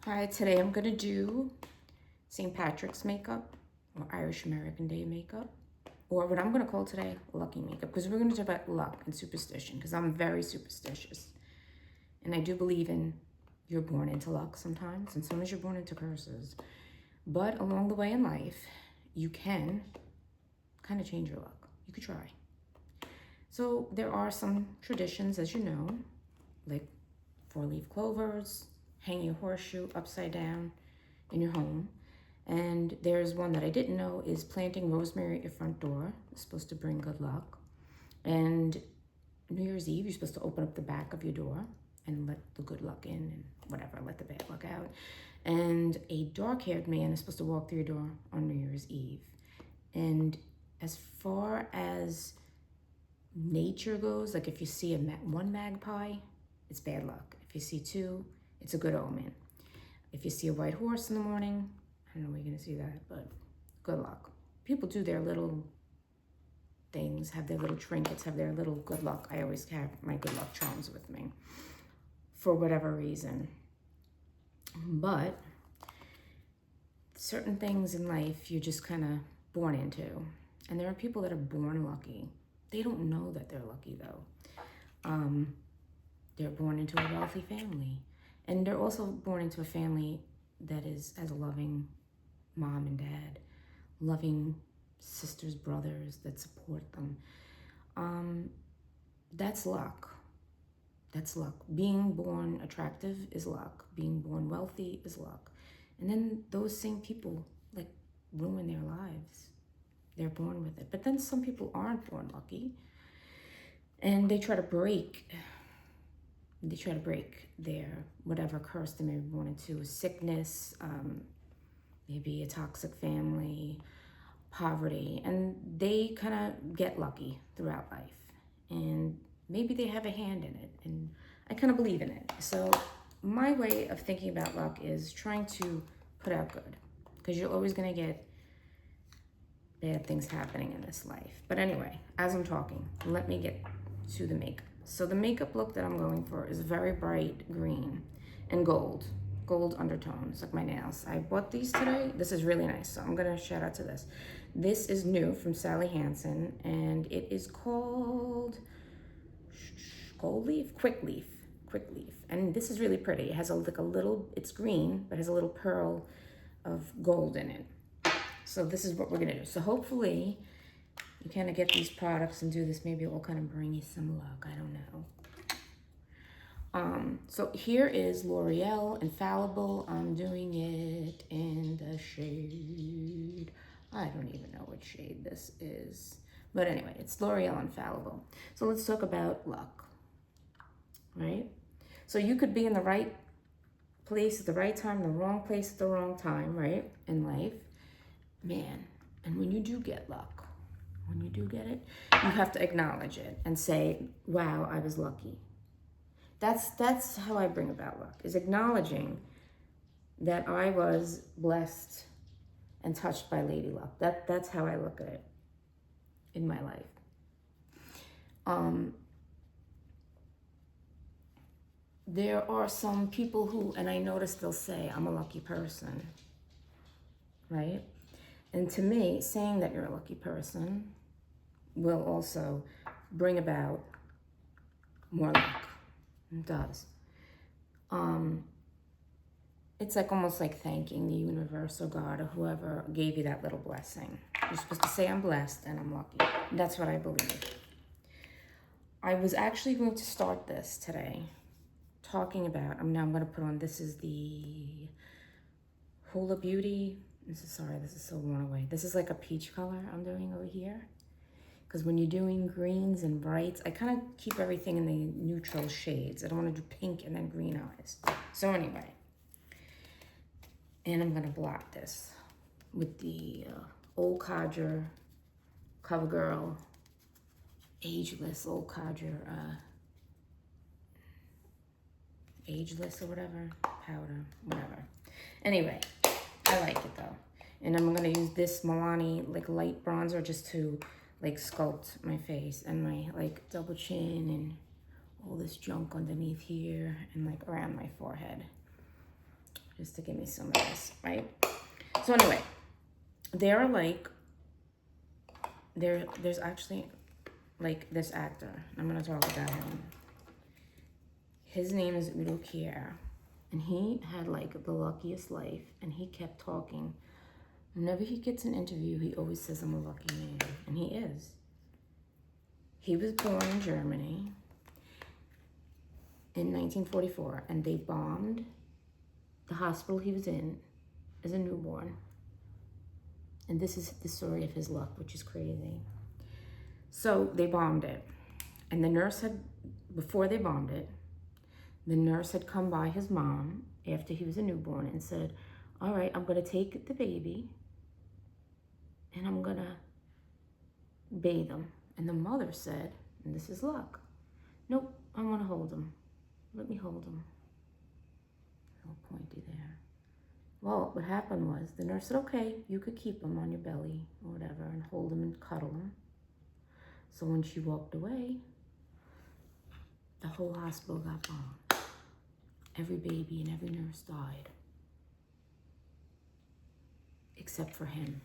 Hi, today I'm gonna do St. Patrick's makeup or Irish American Day makeup, or what I'm gonna call today lucky makeup, because we're gonna talk about luck and superstition, because I'm very superstitious. And I do believe in you're born into luck sometimes, and sometimes you're born into curses. But along the way in life, you can kind of change your luck. You could try. So there are some traditions, as you know, like 4-leaf clovers, hang your horseshoe upside down in your home. And there's one that I didn't know is planting rosemary at your front door. It's supposed to bring good luck. And New Year's Eve, you're supposed to open up the back of your door and let the good luck in and whatever, let the bad luck out. And a dark-haired man is supposed to walk through your door on New Year's Eve. And as far as nature goes, like if you see one magpie, it's bad luck. If you see two, it's a good omen. If you see a white horse in the morning, I don't know where you're gonna see that, but good luck. People do their little things, have their little trinkets, have their little good luck. I always have my good luck charms with me for whatever reason. But certain things in life you're just kind of born into. And there are people that are born lucky. They don't know that they're lucky though. They're born into a wealthy family. And they're also born into a family that has a loving mom and dad, loving sisters, brothers that support them. That's luck. That's luck. Being born attractive is luck. Being born wealthy is luck. And then those same people like ruin their lives. They're born with it. But then some people aren't born lucky and they try to break their whatever curse they may be born into, sickness, maybe a toxic family, poverty, and they kind of get lucky throughout life. And maybe they have a hand in it, and I kind of believe in it. So my way of thinking about luck is trying to put out good, because you're always going to get bad things happening in this life. But anyway, as I'm talking, let me get to the makeup. So the makeup look that I'm going for is very bright green and gold undertones, like my nails. I bought these today. This is really nice, so I'm gonna shout out to this. This is new from Sally Hansen, and it is called Gold Leaf, Quick Leaf. And this is really pretty. It has like a little, it's green, but has a little pearl of gold in it. So this is what we're gonna do. So hopefully you kind of get these products and do this. Maybe it will kind of bring you some luck. I don't know. So here is L'Oreal Infallible. I'm doing it in the shade, I don't even know what shade this is. But anyway, it's L'Oreal Infallible. So let's talk about luck, right? So you could be in the right place at the right time, the wrong place at the wrong time, right? In life, man. And when you do get luck, when you do get it, you have to acknowledge it and say, wow, I was lucky. That's how I bring about luck, is acknowledging that I was blessed and touched by Lady Luck. That's how I look at it in my life. There are some people who, and I notice they'll say, I'm a lucky person, right? And to me, saying that you're a lucky person will also bring about more luck. It does. It's like almost like thanking the universe or God or whoever gave you that little blessing. You're supposed to say, I'm blessed and I'm lucky. That's what I believe. I was actually going to start this today talking about, I'm going to put on, this is the Hula Beauty. This is so worn away. This is like a peach color I'm doing over here. Because when you're doing greens and brights, I kind of keep everything in the neutral shades. I don't want to do pink and then green eyes. So anyway, and I'm going to blot this with the Old Codger CoverGirl Ageless Old Codger Ageless or whatever, powder, whatever. Anyway, I like it though. And I'm going to use this Milani like light bronzer just to like sculpt my face and my like double chin and all this junk underneath here and like around my forehead. just to give me some of this, right? So anyway, there are like, there's actually like this actor. I'm gonna talk about him. His name is Udo Kier, and he had like the luckiest life, and he kept talking. Whenever he gets an interview, he always says, I'm a lucky man, and he is. He was born in Germany in 1944, and they bombed the hospital he was in as a newborn. And this is the story of his luck, which is crazy. So they bombed it. And the nurse had, before they bombed it, the nurse had come by his mom after he was a newborn and said, all right, I'm gonna take the baby and I'm gonna bathe him. And the mother said, and this is luck, nope, I wanna hold him. Let me hold him. A little pointy there. Well, what happened was the nurse said, okay, you could keep him on your belly or whatever and hold him and cuddle him. So when she walked away, the whole hospital got bombed. Every baby and every nurse died. Except for him.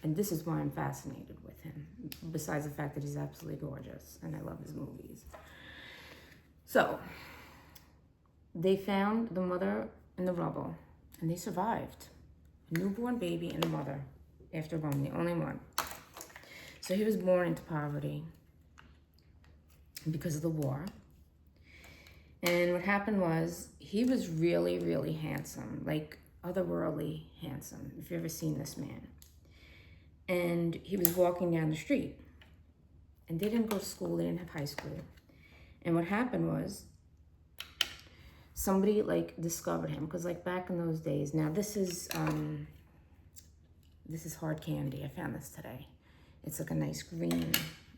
And this is why I'm fascinated with him, besides the fact that he's absolutely gorgeous and I love his movies. So, they found the mother in the rubble and they survived. A newborn baby and a mother after bombing, the only one. So he was born into poverty because of the war. And what happened was he was really, really handsome, like otherworldly handsome, if you've ever seen this man. And he was walking down the street. And they didn't go to school, they didn't have high school. And what happened was somebody like discovered him, because like back in those days, now this is hard candy. I found this today. It's like a nice green,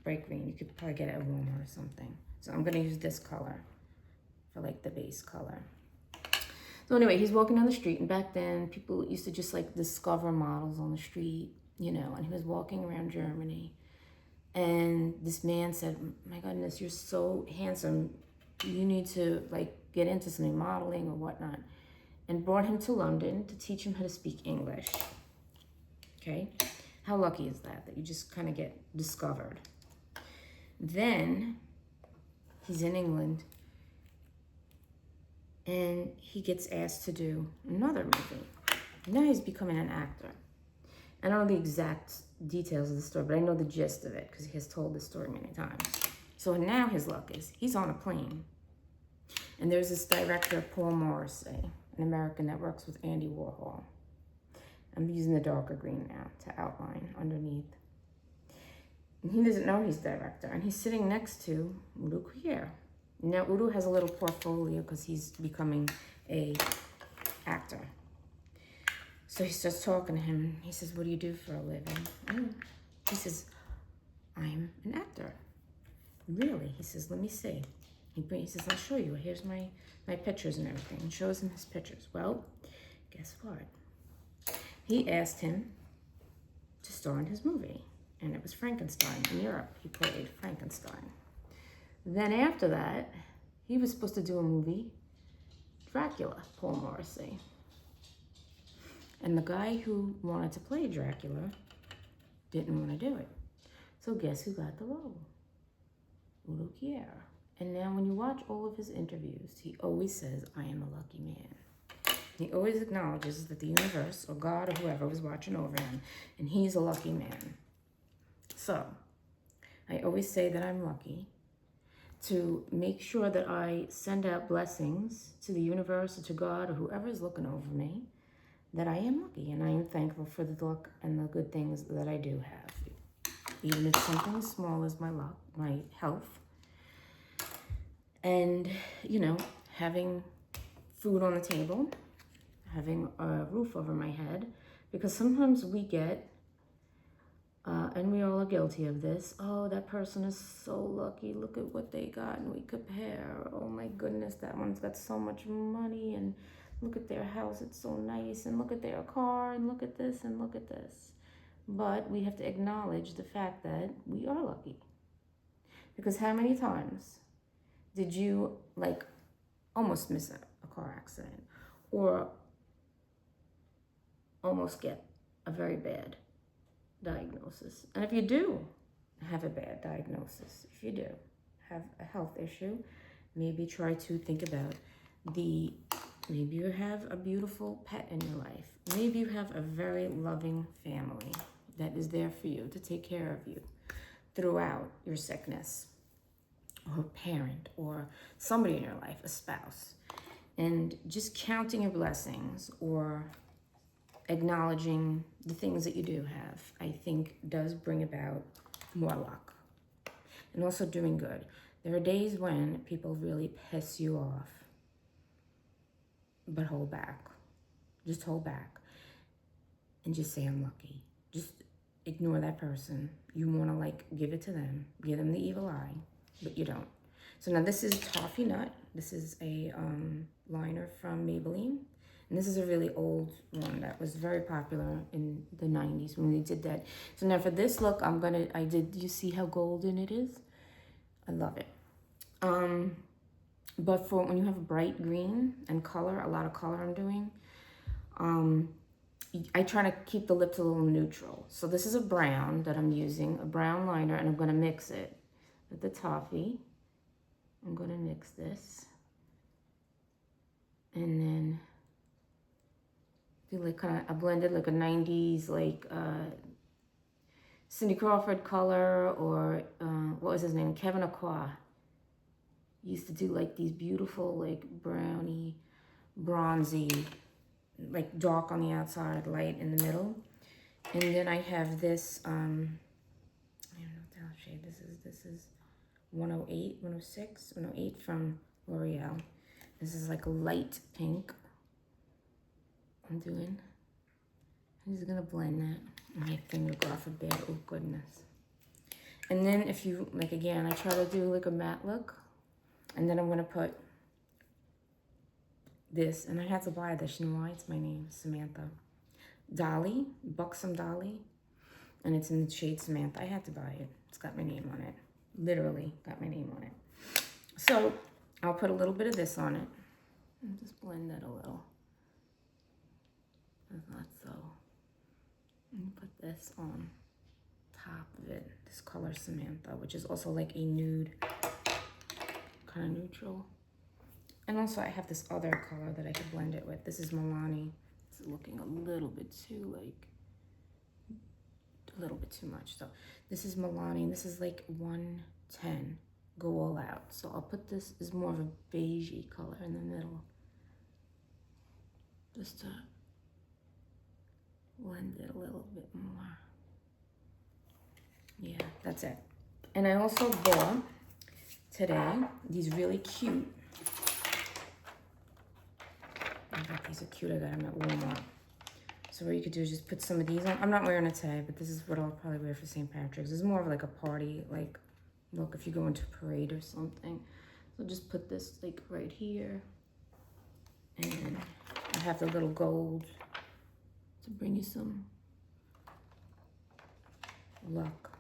bright green. You could probably get it at Walmart or something. So I'm gonna use this color for like the base color. So anyway, he's walking down the street, and back then people used to just like discover models on the street, you know, and he was walking around Germany. And this man said, my goodness, you're so handsome. You need to like get into something, modeling or whatnot. And brought him to London to teach him how to speak English. Okay? How lucky is that you just kind of get discovered? Then he's in England and he gets asked to do another movie. Now he's becoming an actor. I don't know the exact details of the story, but I know the gist of it because he has told this story many times. So now his luck is he's on a plane. And there's this director, Paul Morrissey, an American that works with Andy Warhol. I'm using the darker green now to outline underneath. And he doesn't know he's director. And he's sitting next to Udo Kier. Now, Udo has a little portfolio because he's becoming a actor. So he starts talking to him. He says, what do you do for a living? He says, I'm an actor. Really? He says, let me see. He says, I'll show you. Here's my pictures and everything. And shows him his pictures. Well, guess what? He asked him to star in his movie. And it was Frankenstein in Europe. He played Frankenstein. Then after that, he was supposed to do a movie, Dracula, Paul Morrissey. And the guy who wanted to play Dracula didn't want to do it. So guess who got the role? Udo Kier. And now when you watch all of his interviews, he always says, I am a lucky man. He always acknowledges that the universe or God or whoever was watching over him, and he's a lucky man. So I always say that I'm lucky to make sure that I send out blessings to the universe or to God or whoever is looking over me, that I am lucky and I am thankful for the luck and the good things that I do have. Even if something as small as my luck, my health, and, you know, having food on the table, having a roof over my head, because sometimes we get, and we all are guilty of this, oh, that person is so lucky, look at what they got, and we compare, oh my goodness, that one's got so much money, and look at their house, it's so nice, and look at their car, and look at this, and look at this. But we have to acknowledge the fact that we are lucky. Because how many times did you, like, almost miss a car accident? Or almost get a very bad diagnosis. And if you do have a bad diagnosis, if you do have a health issue, maybe try to think about maybe you have a beautiful pet in your life. Maybe you have a very loving family that is there for you to take care of you throughout your sickness, or a parent, or somebody in your life, a spouse. And just counting your blessings or acknowledging the things that you do have, I think does bring about more luck. And also doing good. There are days when people really piss you off, but hold back. Just hold back and just say, I'm lucky. Just ignore that person. You want to like give it to them, give them the evil eye, but you don't. So now this is Toffee Nut. This is a liner from Maybelline. And this is a really old one that was very popular in the 90s when they did that. So now for this look, you see how golden it is? I love it. But for when you have bright green and color, a lot of color I'm doing, I try to keep the lips a little neutral. So this is a brown that I'm using, a brown liner, and I'm gonna mix it with the toffee. I'm gonna mix this. And then do like kind of, I blended like a 90s, like Cindy Crawford color, or what was his name? Kevin Aqua. Used to do like these beautiful, like browny, bronzy, like dark on the outside, light in the middle. And then I have this, I don't know what the hell shade this is. This is 108, 106, 108 from L'Oreal. This is like a light pink. I'm just gonna blend that. My finger got off a bit, oh goodness. And then if you, like again, I try to do like a matte look. And then I'm gonna put this, and I had to buy this, you know why? It's my name, Samantha. Dolly, Buxom Dolly, and it's in the shade Samantha. I had to buy it. It's got my name on it. Literally got my name on it. So I'll put a little bit of this on it. And just blend that a little. That's not so. And put this on top of it. This color Samantha, which is also like a nude, kind of neutral. And also I have this other color that I could blend it with. This is Milani. It's looking a little bit too like, a little bit too much. So this is Milani. This is like 110. Go all out. So I'll put this is more of a beigey color in the middle. Just to blend it a little bit more. Yeah, that's it. And I also bought today these really cute. I thought these are cute. I got them at Walmart. So what you could do is just put some of these on. I'm not wearing it today, but this is what I'll probably wear for St. Patrick's. This is more of like a party, like look if you go into a parade or something. So just put this like right here. And then I have the little gold to bring you some luck,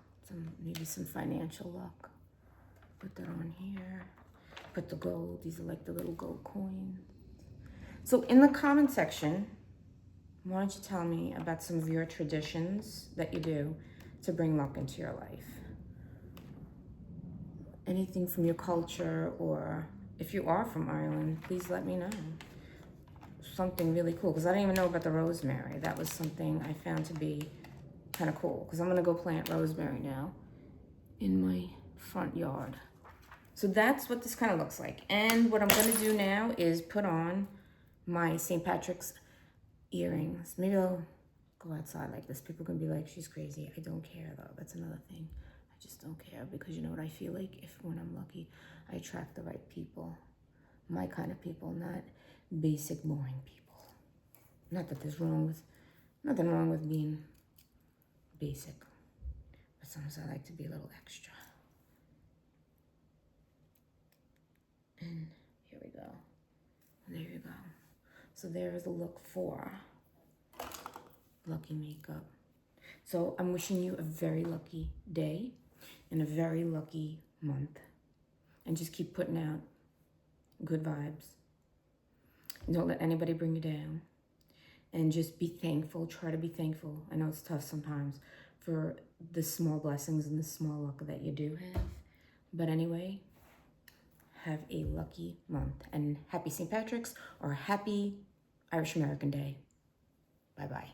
maybe some financial luck. Put that on here. Put the gold. These are like the little gold coins. So in the comment section, why don't you tell me about some of your traditions that you do to bring luck into your life? Anything from your culture, or if you are from Ireland, please let me know. Something really cool, because I didn't even know about the rosemary. That was something I found to be kind of cool, because I'm gonna go plant rosemary now in my front yard. So that's what this kind of looks like. And what I'm gonna do now is put on my St. Patrick's earrings. Maybe I'll go outside like this. People can be like, she's crazy. I don't care though. That's another thing. I just don't care, because you know what I feel like? If when I'm lucky, I attract the right people. My kind of people, not basic, boring people. Not that there's nothing wrong with being basic. But sometimes I like to be a little extra. And here we go. There you go. So there is a look for lucky makeup. So I'm wishing you a very lucky day and a very lucky month. And just keep putting out good vibes. Don't let anybody bring you down. and just be thankful. Try to be thankful. I know it's tough sometimes for the small blessings and the small luck that you do have. But anyway, have a lucky month and happy St. Patrick's or happy Irish American Day. Bye-bye.